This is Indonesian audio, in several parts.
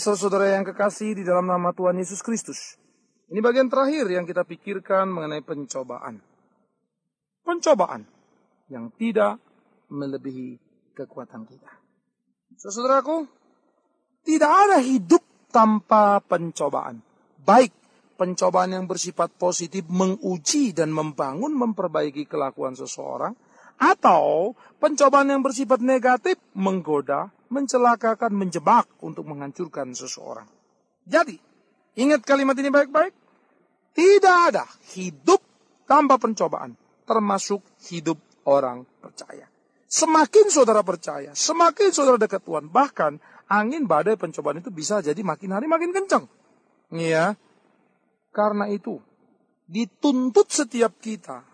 Saudara yang kekasih di dalam nama Tuhan Yesus Kristus. Ini bagian terakhir yang kita pikirkan mengenai pencobaan. Pencobaan yang tidak melebihi kekuatan kita. Saudaraku, tidak ada hidup tanpa pencobaan. Baik pencobaan yang bersifat positif menguji dan memperbaiki kelakuan seseorang, atau pencobaan yang bersifat negatif menggoda, mencelakakan, menjebak untuk menghancurkan seseorang. Jadi, ingat kalimat ini baik-baik. Tidak ada hidup tanpa pencobaan, termasuk hidup orang percaya. Semakin saudara percaya, semakin saudara dekat Tuhan, bahkan angin badai pencobaan itu bisa jadi makin hari makin kencang. Ya, karena itu dituntut setiap kita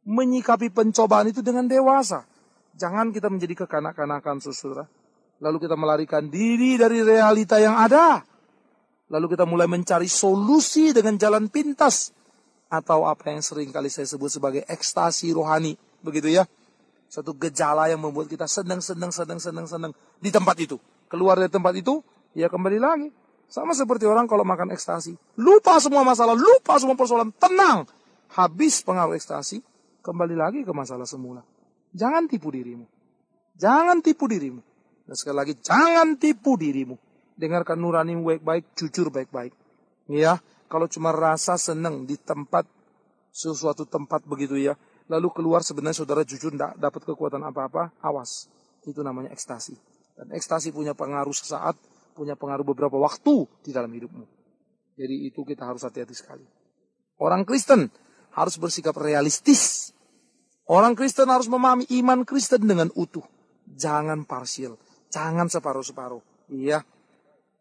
menyikapi pencobaan itu dengan dewasa. Jangan kita menjadi kekanak-kanakan, saudara. Lalu kita melarikan diri dari realita yang ada. Lalu kita mulai mencari solusi dengan jalan pintas. Atau apa yang sering kali saya sebut sebagai ekstasi rohani. Begitu ya. Satu gejala yang membuat kita senang di tempat itu. Keluar dari tempat itu, ya kembali lagi. Sama seperti orang kalau makan ekstasi. Lupa semua masalah, lupa semua persoalan. Tenang. Habis pengaruh ekstasi, kembali lagi ke masalah semula. Jangan tipu dirimu. Jangan tipu dirimu. Dan sekali lagi, jangan tipu dirimu. Dengarkan nuranimu baik-baik, jujur baik-baik. Ya, kalau cuma rasa senang di tempat, sesuatu tempat begitu ya. Lalu keluar sebenarnya saudara jujur tidak dapat kekuatan apa-apa, awas. Itu namanya ekstasi. Dan ekstasi punya pengaruh sesaat, punya pengaruh beberapa waktu di dalam hidupmu. Jadi itu kita harus hati-hati sekali. Orang Kristen harus bersikap realistis. Orang Kristen harus memahami iman Kristen dengan utuh. Jangan parsial. Jangan separuh-separuh. Iya.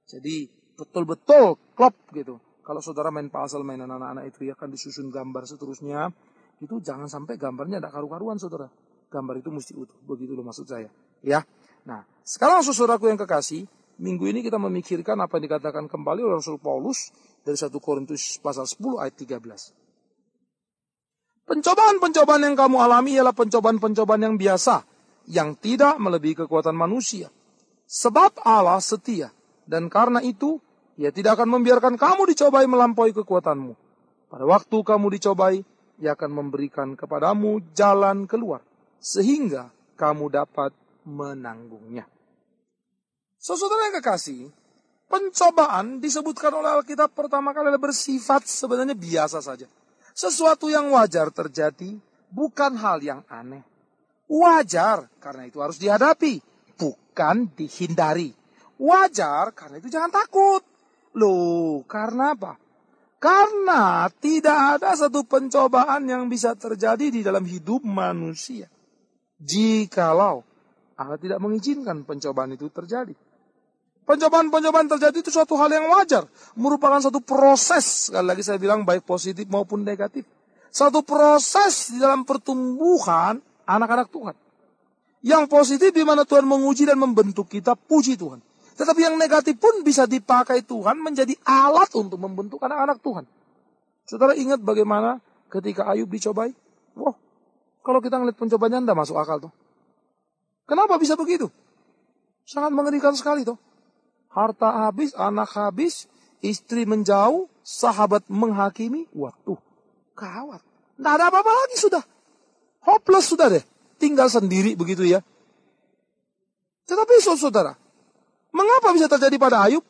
Jadi betul-betul klop gitu. Kalau saudara main puzzle, mainan anak-anak itu ya kan disusun gambar seterusnya. Itu jangan sampai gambarnya ada karu-karuan saudara. Gambar itu mesti utuh. Begitu loh maksud saya. Ya. Nah sekarang saudaraku yang kekasih. Minggu ini kita memikirkan apa yang dikatakan kembali oleh Rasul Paulus. Dari 1 Korintus pasal 10 ayat 13. Pencobaan-pencobaan yang kamu alami ialah pencobaan-pencobaan yang biasa. Yang tidak melebihi kekuatan manusia. Sebab Allah setia. Dan karena itu, Ia tidak akan membiarkan kamu dicobai melampaui kekuatanmu. Pada waktu kamu dicobai, Ia akan memberikan kepadamu jalan keluar. Sehingga kamu dapat menanggungnya. Saudara yang kekasih, pencobaan disebutkan oleh Alkitab pertama kali bersifat sebenarnya biasa saja. Sesuatu yang wajar terjadi, bukan hal yang aneh. Wajar, karena itu harus dihadapi, bukan dihindari. Wajar, karena itu jangan takut. Loh, karena apa? Karena tidak ada satu pencobaan yang bisa terjadi di dalam hidup manusia. Jikalau Allah tidak mengizinkan pencobaan itu terjadi. Pencobaan-pencobaan terjadi itu suatu hal yang wajar. Merupakan satu proses, sekali lagi saya bilang baik positif maupun negatif. Satu proses di dalam pertumbuhan anak-anak Tuhan. Yang positif di mana Tuhan menguji dan membentuk kita, puji Tuhan. Tetapi yang negatif pun bisa dipakai Tuhan menjadi alat untuk membentuk anak-anak Tuhan. Saudara ingat bagaimana ketika Ayub dicobai? Wah, kalau kita ngeliat pencobaannya tidak masuk akal tuh. Kenapa bisa begitu? Sangat mengerikan sekali tuh. Harta habis, anak habis, istri menjauh, sahabat menghakimi. Waduh, kawat. Tidak ada apa-apa lagi sudah. Hopeless sudah deh. Tinggal sendiri begitu ya. Tetapi saudara, mengapa bisa terjadi pada Ayub?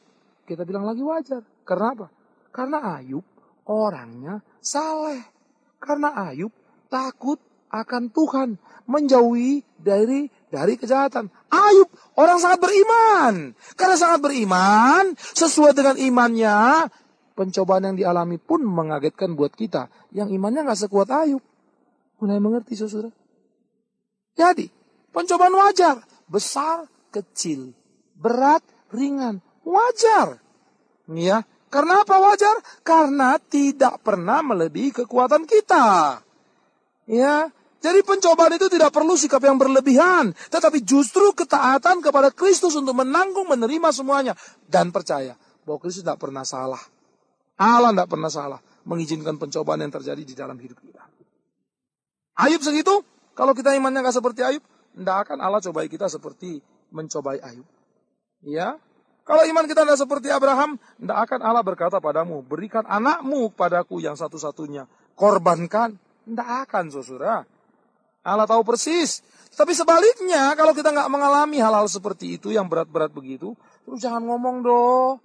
Kita bilang lagi wajar. Karena apa? Karena Ayub orangnya saleh. Karena Ayub takut akan Tuhan. Menjauhi dari kejahatan. Ayub orang sangat beriman. Karena sangat beriman, sesuai dengan imannya, pencobaan yang dialami pun mengagetkan buat kita. Yang imannya gak sekuat Ayub. Mulai mengerti saudara. Jadi, pencobaan wajar. Besar, kecil. Berat, ringan. Wajar. Ya, karena apa wajar? Karena tidak pernah melebihi kekuatan kita. Ya, jadi pencobaan itu tidak perlu sikap yang berlebihan. Tetapi justru ketaatan kepada Kristus untuk menanggung, menerima semuanya. Dan percaya bahwa Kristus tidak pernah salah. Allah tidak pernah salah mengizinkan pencobaan yang terjadi di dalam hidup kita. Ayub segitu, kalau kita imannya gak seperti Ayub, tidak akan Allah cobai kita seperti mencobai Ayub. Ya, Kalau iman kita tidak seperti Abraham, tidak akan Allah berkata padamu, berikan anakmu padaku yang satu-satunya. Korbankan. Tidak akan, saudara. Allah tahu persis. Tapi sebaliknya, kalau kita nggak mengalami hal-hal seperti itu, yang berat-berat begitu, terus jangan ngomong dong,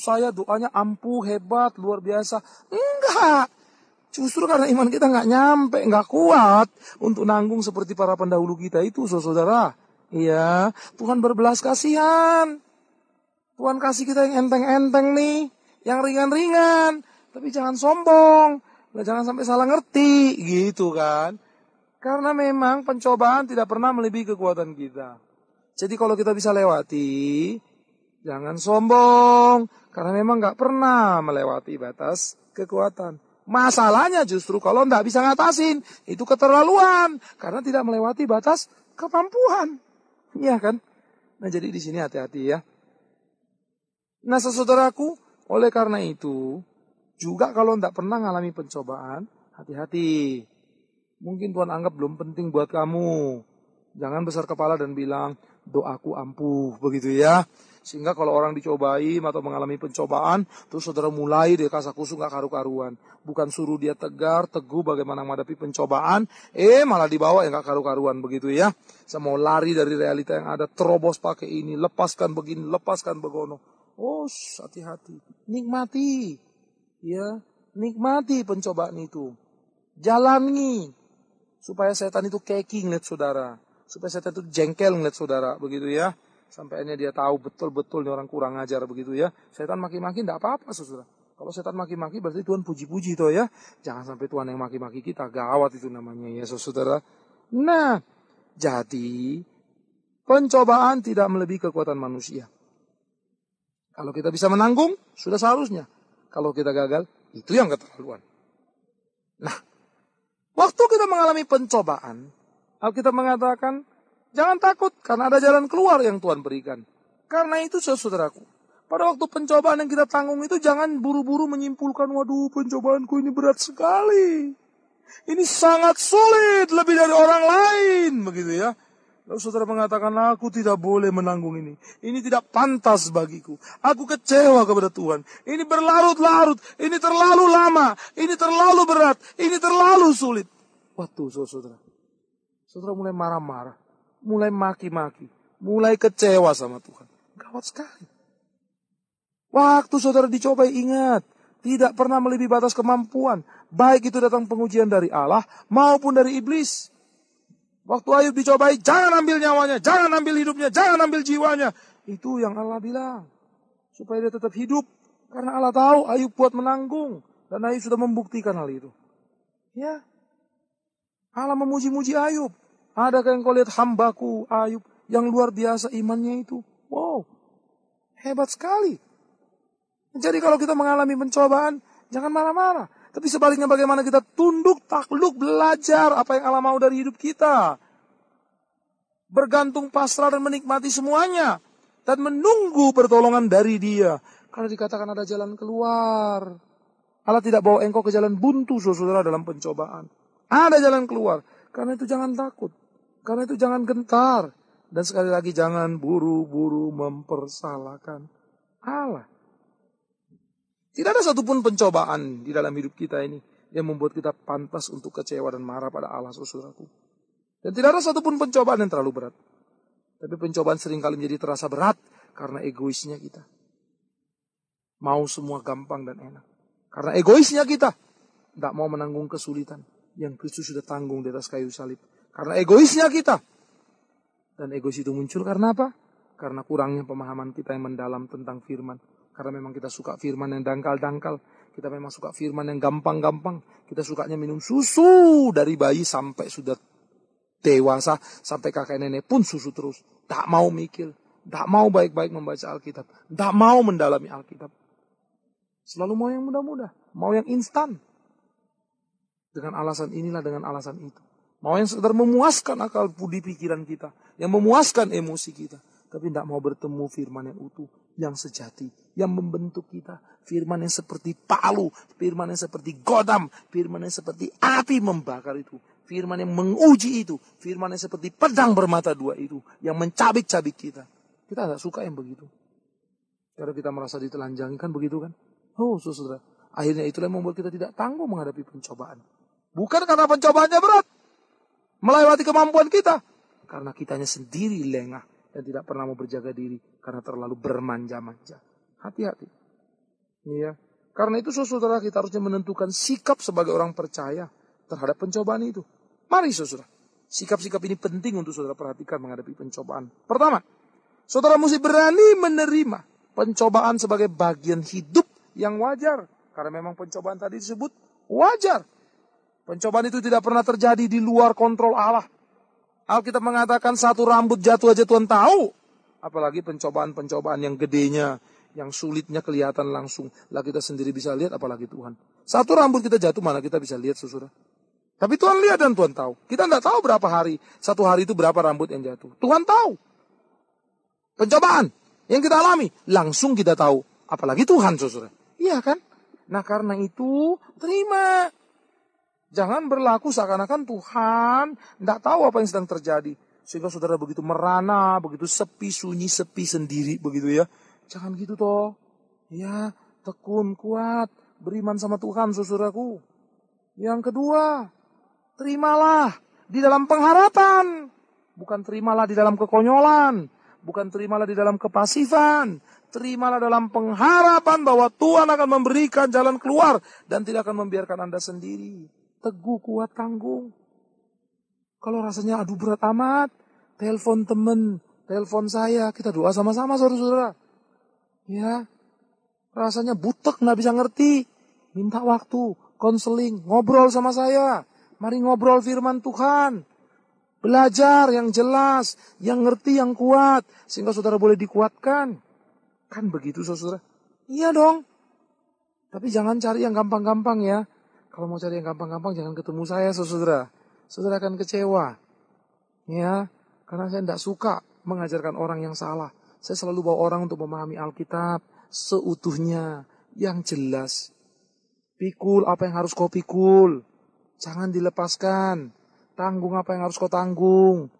saya doanya ampuh, hebat, luar biasa. Enggak. Justru karena iman kita nggak nyampe, nggak kuat untuk nanggung seperti para pendahulu kita itu, saudara. Iya, Tuhan berbelas kasihan. Tuhan kasih kita yang enteng-enteng nih, yang ringan-ringan. Tapi jangan sombong, jangan sampai salah ngerti, gitu kan. Karena memang pencobaan tidak pernah melebihi kekuatan kita. Jadi kalau kita bisa lewati, jangan sombong. Karena memang nggak pernah melewati batas kekuatan. Masalahnya justru kalau tidak bisa ngatasin, itu keterlaluan. Karena tidak melewati batas kemampuan. Iya kan? Nah jadi di sini hati-hati ya. Nah saudaraku, oleh karena itu, juga kalau tidak pernah mengalami pencobaan, hati-hati. Mungkin Tuhan anggap belum penting buat kamu. Jangan besar kepala dan bilang, doaku ampuh, begitu ya. Sehingga kalau orang dicobai atau mengalami pencobaan, terus saudara mulai dia kasakusuk gak karu-karuan. Bukan suruh dia tegar, teguh bagaimana menghadapi pencobaan, malah dibawa yang gak karu-karuan, begitu ya. Saya mau lari dari realita yang ada, terobos pakai ini, lepaskan begini, lepaskan begono. Hati-hati, nikmati, ya, nikmati pencobaan itu. Jalani, supaya setan itu keki ngeliat saudara. Supaya setan itu jengkel ngeliat saudara, begitu ya. Sampai akhirnya dia tahu betul-betul ini orang kurang ajar, begitu ya. Setan maki-maki tidak apa-apa, saudara. Kalau setan maki-maki berarti Tuhan puji-puji toh ya. Jangan sampai Tuhan yang maki-maki kita, gawat itu namanya ya saudara. Nah, jadi pencobaan tidak melebihi kekuatan manusia. Kalau kita bisa menanggung, sudah seharusnya. Kalau kita gagal, itu yang keterlaluan. Nah, waktu kita mengalami pencobaan, Alkitab mengatakan, jangan takut karena ada jalan keluar yang Tuhan berikan. Karena itu saudaraku, pada waktu pencobaan yang kita tanggung itu jangan buru-buru menyimpulkan, waduh pencobaanku ini berat sekali. Ini sangat sulit, lebih dari orang lain, begitu ya. Lalu saudara mengatakan, aku tidak boleh menanggung ini. Ini tidak pantas bagiku. Aku kecewa kepada Tuhan. Ini berlarut-larut. Ini terlalu lama. Ini terlalu berat. Ini terlalu sulit. Waduh saudara. Saudara mulai marah-marah. Mulai maki-maki. Mulai kecewa sama Tuhan. Gawat sekali. Waktu saudara dicobai, ingat. Tidak pernah melebihi batas kemampuan. Baik itu datang pengujian dari Allah maupun dari iblis. Waktu Ayub dicobai, jangan ambil nyawanya, jangan ambil hidupnya, jangan ambil jiwanya. Itu yang Allah bilang. Supaya dia tetap hidup. Karena Allah tahu Ayub kuat menanggung. Dan Ayub sudah membuktikan hal itu. Ya. Allah memuji-muji Ayub. Adakah yang kau lihat hambaku Ayub yang luar biasa imannya itu? Wow. Hebat sekali. Jadi kalau kita mengalami pencobaan, jangan marah-marah. Tapi sebaliknya bagaimana kita tunduk, takluk, belajar apa yang Allah mau dari hidup kita. Bergantung pasrah dan menikmati semuanya. Dan menunggu pertolongan dari Dia. Karena dikatakan ada jalan keluar. Allah tidak bawa engkau ke jalan buntu, saudara, dalam pencobaan. Ada jalan keluar. Karena itu jangan takut. Karena itu jangan gentar. Dan sekali lagi jangan buru-buru mempersalahkan Allah. Tidak ada satupun pencobaan di dalam hidup kita ini yang membuat kita pantas untuk kecewa dan marah pada Allah, saudaraku. Dan tidak ada satupun pencobaan yang terlalu berat. Tapi pencobaan seringkali menjadi terasa berat karena egoisnya kita. Mau semua gampang dan enak. Karena egoisnya kita tidak mau menanggung kesulitan yang Kristus sudah tanggung di atas kayu salib. Karena egoisnya kita. Dan egois itu muncul karena apa? Karena kurangnya pemahaman kita yang mendalam tentang firman. Karena memang kita suka firman yang dangkal-dangkal. Kita memang suka firman yang gampang-gampang. Kita sukanya minum susu dari bayi sampai sudah dewasa. Sampai kakek nenek pun susu terus. Tak mau mikir. Tak mau baik-baik membaca Alkitab. Tak mau mendalami Alkitab. Selalu mau yang mudah-mudah. Mau yang instan. Dengan alasan inilah, dengan alasan itu. Mau yang sekedar memuaskan akal budi pikiran kita. Yang memuaskan emosi kita. Tapi tidak mau bertemu firman yang utuh. Yang sejati, yang membentuk kita. Firman yang seperti palu, firman yang seperti godam, firman yang seperti api membakar itu. Firman yang menguji itu, firman yang seperti pedang bermata dua itu. Yang mencabik-cabik kita. Kita tidak suka yang begitu. Karena kita merasa ditelanjangi, kan begitu kan? Oh, saudara. Akhirnya itulah yang membuat kita tidak tangguh menghadapi pencobaan. Bukan karena pencobaannya berat, melewati kemampuan kita. Karena kitanya sendiri lengah dan tidak pernah mau berjaga diri karena terlalu bermanja-manja. Hati-hati. Iya. Karena itu saudara, kita harusnya menentukan sikap sebagai orang percaya terhadap pencobaan itu. Mari saudara. Sikap-sikap ini penting untuk saudara perhatikan menghadapi pencobaan. Pertama, saudara mesti berani menerima pencobaan sebagai bagian hidup yang wajar. Karena memang pencobaan tadi disebut wajar. Pencobaan itu tidak pernah terjadi di luar kontrol Allah. Alkitab mengatakan satu rambut jatuh aja Tuhan tahu. Apalagi pencobaan-pencobaan yang gedenya, yang sulitnya kelihatan langsung. Lah kita sendiri bisa lihat, apalagi Tuhan. Satu rambut kita jatuh, mana kita bisa lihat, saudara. Tapi Tuhan lihat dan Tuhan tahu. Kita tidak tahu berapa hari. Satu hari itu berapa rambut yang jatuh. Tuhan tahu. Pencobaan yang kita alami, langsung kita tahu. Apalagi Tuhan, saudara. Iya kan? Nah karena itu, terima. Jangan berlaku seakan-akan Tuhan tidak tahu apa yang sedang terjadi. Sehingga saudara begitu merana, begitu sepi, sunyi, sepi sendiri, begitu ya. Jangan gitu toh. Ya, tekun, kuat, beriman sama Tuhan, saudaraku. Yang kedua, terimalah di dalam pengharapan. Bukan terimalah di dalam kekonyolan. Bukan terimalah di dalam kepasifan. Terimalah dalam pengharapan bahwa Tuhan akan memberikan jalan keluar. Dan tidak akan membiarkan Anda sendiri. Teguh, kuat, tanggung. Kalau rasanya aduh berat amat, telepon temen, telepon saya, kita doa sama-sama saudara-saudara. Ya, rasanya butek, nggak bisa ngerti. Minta waktu, konseling, ngobrol sama saya. Mari ngobrol firman Tuhan. Belajar yang jelas, yang ngerti, yang kuat. Sehingga saudara boleh dikuatkan. Kan begitu saudara? Iya dong. Tapi jangan cari yang gampang-gampang ya. Kalau mau cari yang gampang-gampang jangan ketemu saya saudara. Saudara akan kecewa. Ya, karena saya tidak suka mengajarkan orang yang salah. Saya selalu bawa orang untuk memahami Alkitab seutuhnya, yang jelas. Pikul apa yang harus kau pikul. Jangan dilepaskan. Tanggung apa yang harus kau tanggung.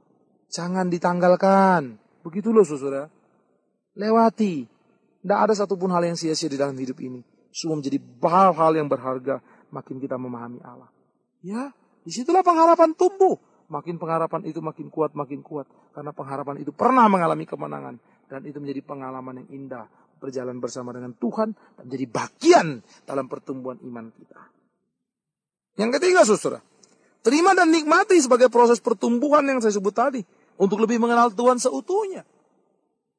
Jangan ditanggalkan. Begitu loh saudara. Lewati. Tidak ada satupun hal yang sia-sia di dalam hidup ini. Semua menjadi hal-hal yang berharga. Makin kita memahami Allah. Ya, disitulah pengharapan tumbuh. Makin pengharapan itu makin kuat, makin kuat. Karena pengharapan itu pernah mengalami kemenangan. Dan itu menjadi pengalaman yang indah. Berjalan bersama dengan Tuhan. Dan menjadi bagian dalam pertumbuhan iman kita. Yang ketiga saudara. Terima dan nikmati sebagai proses pertumbuhan yang saya sebut tadi. Untuk lebih mengenal Tuhan seutuhnya.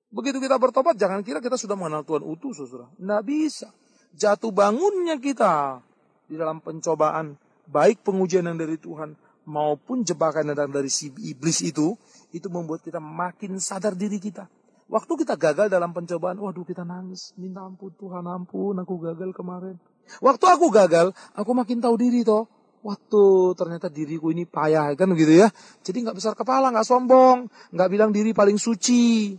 Begitu kita bertobat, jangan kira kita sudah mengenal Tuhan utuh saudara. Tidak bisa. Jatuh bangunnya kita di dalam pencobaan. Baik pengujian yang dari Tuhan. Maupun jebakan yang datang dari si iblis itu membuat kita makin sadar diri kita. Waktu kita gagal dalam pencobaan, waduh kita nangis. Minta ampun Tuhan, ampun aku gagal kemarin. Waktu aku gagal, aku makin tahu diri toh. Waktu ternyata diriku ini payah kan gitu ya. Jadi gak besar kepala, gak sombong. Gak bilang diri paling suci.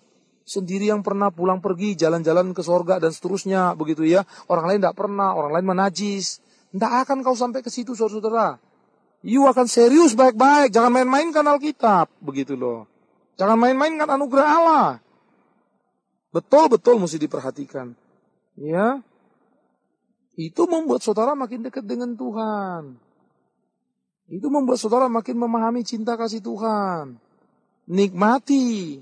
Sendiri yang pernah pulang pergi, jalan-jalan ke sorga dan seterusnya. Begitu ya. Orang lain gak pernah, orang lain menajis. Tidak akan kau sampai ke situ saudara. You akan serius baik-baik. Jangan main-mainkan Alkitab. Begitu loh. Jangan main-mainkan anugerah Allah. Betul-betul mesti diperhatikan. Ya. Itu membuat saudara makin dekat dengan Tuhan. Itu membuat saudara makin memahami cinta kasih Tuhan. Nikmati.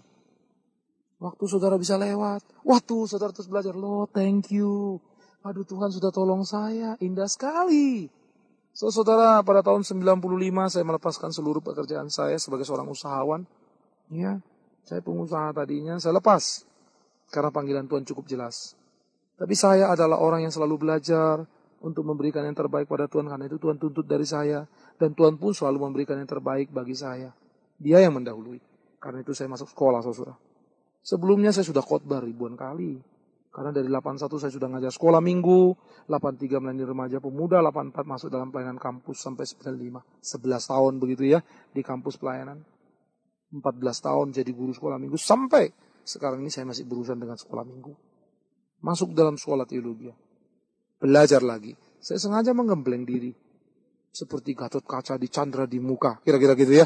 Waktu saudara bisa lewat. Waktu saudara terus belajar. Loh, thank you. Aduh Tuhan sudah tolong saya. Indah sekali. Saudara, pada tahun 95 saya melepaskan seluruh pekerjaan saya sebagai seorang usahawan. Ya, saya pengusaha tadinya. Saya lepas. Karena panggilan Tuhan cukup jelas. Tapi saya adalah orang yang selalu belajar untuk memberikan yang terbaik pada Tuhan. Karena itu Tuhan tuntut dari saya. Dan Tuhan pun selalu memberikan yang terbaik bagi saya. Dia yang mendahului. Karena itu saya masuk sekolah, saudara. Sebelumnya saya sudah khotbah ribuan kali. Karena dari 81 saya sudah ngajar sekolah minggu. 83 melayani remaja pemuda. 84 masuk dalam pelayanan kampus sampai 95. 11 tahun begitu ya di kampus pelayanan. 14 tahun jadi guru sekolah minggu. Sampai sekarang ini saya masih berurusan dengan sekolah minggu. Masuk dalam sekolah teologi. Belajar lagi. Saya sengaja menggembleng diri. Seperti Gatot Kaca dicandra di muka. Kira-kira gitu ya.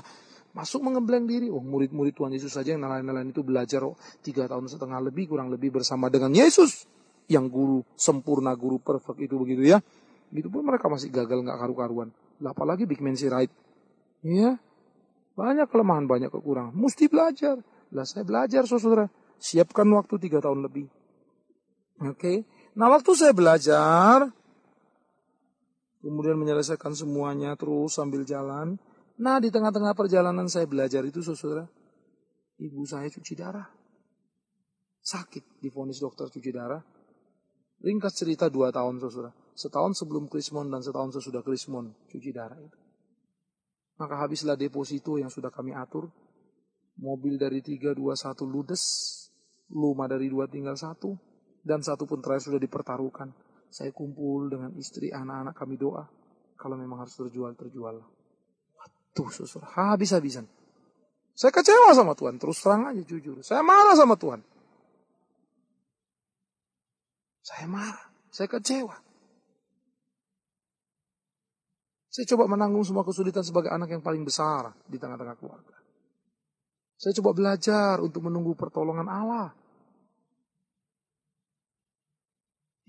Masuk mengembleng diri. Murid-murid Tuhan Yesus saja yang nelayan-nelayan itu belajar 3,5 tahun lebih kurang lebih bersama dengan Yesus. Yang guru sempurna, guru perfect itu begitu ya. Gitu pun mereka masih gagal, nggak karu-karuan. Apalagi Big Man Sirait. Ya, banyak kelemahan, banyak kekurangan. Mesti belajar. Lah saya belajar saudara. Siapkan waktu 3 tahun lebih. Oke. Nah waktu saya belajar, kemudian menyelesaikan semuanya terus sambil jalan. Nah di tengah-tengah perjalanan saya belajar itu saudara, ibu saya cuci darah. Sakit, divonis dokter cuci darah. Ringkas cerita 2 tahun saudara. Setahun sebelum Krismon dan setahun sesudah Krismon cuci darah itu. Maka habislah deposito yang sudah kami atur. Mobil dari 3, 2, 1 ludes. Rumah dari 2 tinggal 1. Dan 1 pun terakhir sudah dipertaruhkan. Saya kumpul dengan istri, anak-anak kami doa. Kalau memang harus terjual, terjual. Waduh saudara, habis-habisan. Saya kecewa sama Tuhan, terus terang aja jujur. Saya marah sama Tuhan. Saya marah, saya kecewa. Saya coba menanggung semua kesulitan sebagai anak yang paling besar di tengah-tengah keluarga. Saya coba belajar untuk menunggu pertolongan Allah.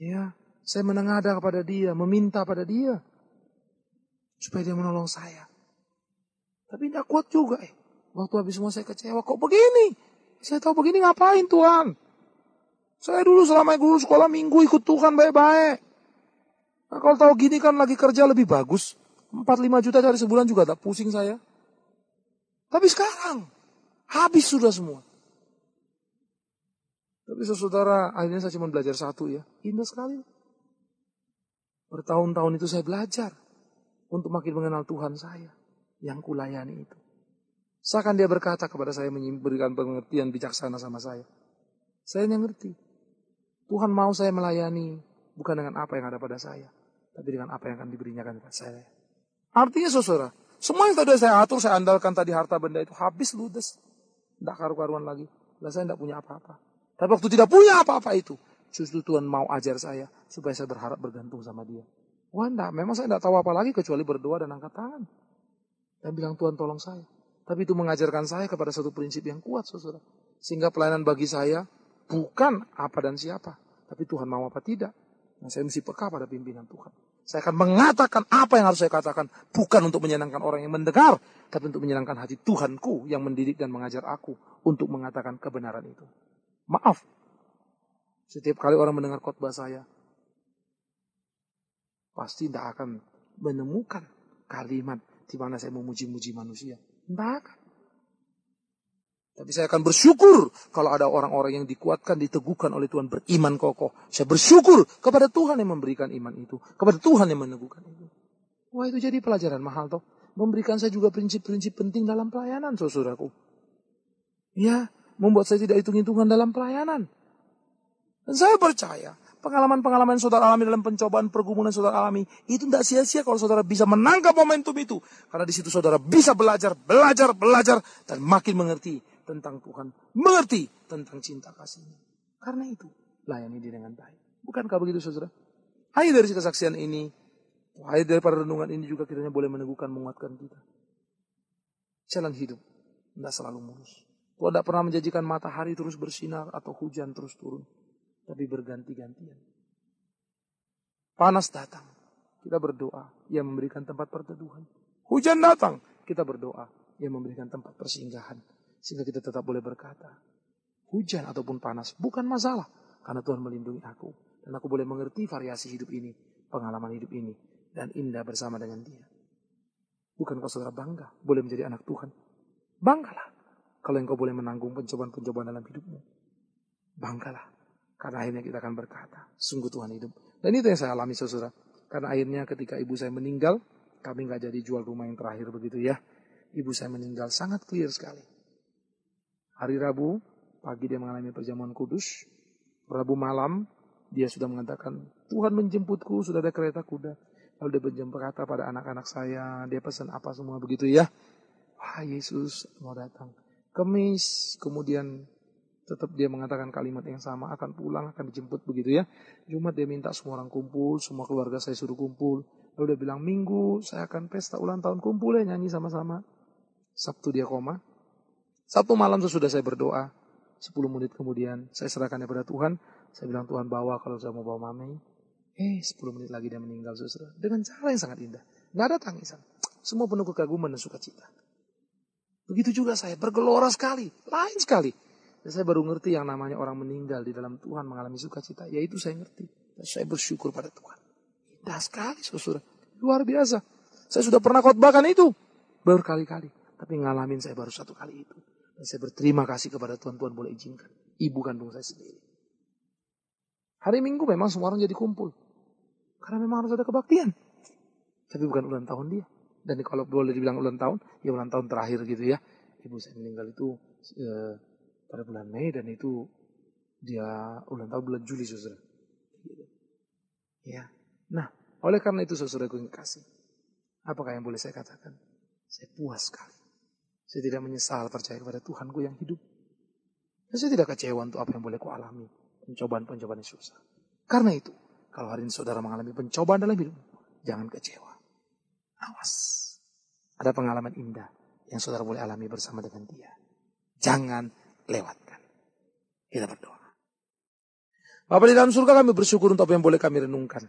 Ya, saya menengadah kepada Dia, meminta pada Dia supaya Dia menolong saya. Tapi tidak kuat juga. Waktu habis semua saya kecewa, kok begini? Saya tahu begini ngapain Tuhan? Saya dulu selama guru sekolah minggu ikut Tuhan baik-baik. Nah, kalau tahu gini kan lagi kerja lebih bagus. 4-5 juta cari sebulan juga tak pusing saya. Tapi sekarang habis sudah semua. Tapi saudara, akhirnya saya cuma belajar satu ya. Indah sekali. Bertahun-tahun itu saya belajar untuk makin mengenal Tuhan saya yang kulayani itu. Seakan Dia berkata kepada saya, memberikan pengertian bijaksana sama saya. Saya yang ngerti. Tuhan mau saya melayani bukan dengan apa yang ada pada saya, tapi dengan apa yang akan diberinya kepada saya. Artinya saudara, semua yang tadi saya atur, saya andalkan tadi harta benda itu habis ludes. Tidak karu-karuan lagi. Lah saya tidak punya apa-apa. Tapi waktu tidak punya apa-apa itu, justru Tuhan mau ajar saya supaya saya berharap bergantung sama Dia. Wah enggak, memang saya tidak tahu apa lagi kecuali berdoa dan angkat tangan. Dan bilang Tuhan tolong saya. Tapi itu mengajarkan saya kepada satu prinsip yang kuat saudara. Sehingga pelayanan bagi saya bukan apa dan siapa. Tapi Tuhan mau apa tidak. Nah saya mesti peka pada pimpinan Tuhan. Saya akan mengatakan apa yang harus saya katakan. Bukan untuk menyenangkan orang yang mendengar. Tapi untuk menyenangkan hati Tuhanku yang mendidik dan mengajar aku. Untuk mengatakan kebenaran itu. Maaf. Setiap kali orang mendengar khotbah saya. Pasti tidak akan menemukan kalimat di mana saya memuji-muji manusia. Tidak akan. Tapi saya akan bersyukur kalau ada orang-orang yang dikuatkan, diteguhkan oleh Tuhan beriman kokoh. Saya bersyukur kepada Tuhan yang memberikan iman itu. Kepada Tuhan yang meneguhkan itu. Wah itu jadi pelajaran mahal toh. Memberikan saya juga prinsip-prinsip penting dalam pelayanan saudaraku. Ya, membuat saya tidak hitung-hitungan dalam pelayanan. Dan saya percaya pengalaman-pengalaman yang saudara alami dalam pencobaan pergumulan saudara alami itu tidak sia-sia kalau saudara bisa menangkap momentum itu. Karena di situ saudara bisa belajar dan makin mengerti tentang Tuhan, mengerti tentang cinta kasih-Nya. Karena itu, layani Dia dengan baik. Bukankah begitu saudara? Akhir dari kesaksian ini, akhir dari para renungan ini juga kiranya boleh meneguhkan, menguatkan kita. Jalan hidup tidak selalu mulus. Tuhan tidak pernah menjanjikan matahari terus bersinar atau hujan terus turun. Tapi berganti-gantian. Panas datang, kita berdoa, Ia memberikan tempat perteduhan. Hujan datang, kita berdoa, Ia memberikan tempat persinggahan. Sehingga kita tetap boleh berkata, hujan ataupun panas bukan masalah. Karena Tuhan melindungi aku. Dan aku boleh mengerti variasi hidup ini, pengalaman hidup ini. Dan indah bersama dengan Dia. Bukankah saudara bangga boleh menjadi anak Tuhan? Banggalah kalau engkau boleh menanggung pencobaan-pencobaan dalam hidupmu. Banggalah. Karena akhirnya kita akan berkata, sungguh Tuhan hidup. Dan itu yang saya alami saudara. Karena akhirnya ketika ibu saya meninggal, kami gak jadi jual rumah yang terakhir begitu ya. Ibu saya meninggal sangat clear sekali. Hari Rabu, pagi dia mengalami perjamuan kudus. Rabu malam, dia sudah mengatakan, Tuhan menjemputku, sudah ada kereta kuda. Lalu dia berkata pada anak-anak saya, dia pesan apa semua begitu ya. Wah Yesus mau datang. Kamis, kemudian tetap dia mengatakan kalimat yang sama, akan pulang, akan dijemput begitu ya. Jumat dia minta semua orang kumpul, semua keluarga saya suruh kumpul. Lalu dia bilang, Minggu saya akan pesta ulang tahun, kumpul ya nyanyi sama-sama. Sabtu dia koma. Sabtu malam sesudah saya berdoa, 10 menit kemudian saya serahkannya pada Tuhan. Saya bilang, Tuhan bawa kalau saya mau bawa Mami. 10 menit lagi dia meninggal, saudara. Dengan cara yang sangat indah. Nggak ada tangisan. Semua penuh kekaguman dan sukacita. Begitu juga saya, bergelora sekali. Lain sekali. Dan saya baru ngerti yang namanya orang meninggal di dalam Tuhan mengalami sukacita. Yaitu saya ngerti. Dan saya bersyukur pada Tuhan. Indah sekali, saudara. Luar biasa. Saya sudah pernah khotbahkan itu berkali-kali. Tapi ngalamin saya baru 1 kali itu. Dan saya berterima kasih kepada Tuhan boleh izinkan. Ibu kandung saya sendiri. Hari Minggu memang semua orang jadi kumpul. Karena memang harus ada kebaktian. Tapi bukan ulang tahun dia. Dan kalau boleh dibilang ulang tahun, ya ulang tahun terakhir gitu ya. Ibu saya meninggal itu pada bulan Mei dan itu dia ulang tahun bulan Juli, saudara. Ya. Nah, oleh karena itu saudaraku yang kasih. Apakah yang boleh saya katakan? Saya puas sekali. Saya tidak menyesal percaya kepada Tuhanku yang hidup. Dan saya tidak kecewa untuk apa yang boleh kualami. Pencobaan-pencobaan yang susah. Karena itu, kalau hari ini saudara mengalami pencobaan dalam hidup, jangan kecewa. Awas. Ada pengalaman indah yang saudara boleh alami bersama dengan dia. Jangan lewatkan. Kita berdoa. Bapa di dalam surga, kami bersyukur untuk apa yang boleh kami renungkan.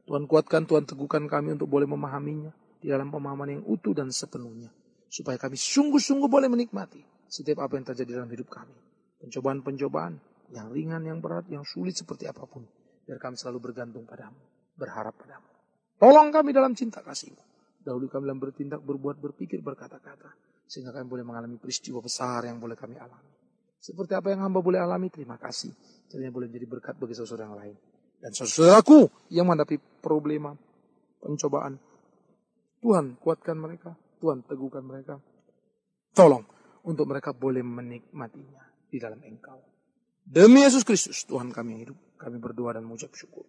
Tuhan kuatkan, Tuhan teguhkan kami untuk boleh memahaminya di dalam pemahaman yang utuh dan sepenuhnya. Supaya kami sungguh-sungguh boleh menikmati setiap apa yang terjadi dalam hidup kami. Pencobaan-pencobaan yang ringan, yang berat, yang sulit seperti apapun. Biar kami selalu bergantung padamu, berharap padamu. Tolong kami dalam cinta kasih-Mu. Dahulu kami dalam bertindak, berbuat, berpikir, berkata-kata. Sehingga kami boleh mengalami peristiwa besar yang boleh kami alami. Seperti apa yang hamba boleh alami, terima kasih. Jadinya boleh menjadi berkat bagi saudara yang lain. Dan saudaraku yang menghadapi problema, pencobaan. Tuhan kuatkan mereka. Tuhan teguhkan mereka. Tolong untuk mereka boleh menikmatinya di dalam Engkau. Demi Yesus Kristus, Tuhan kami yang hidup. Kami berdoa dan mengucap syukur.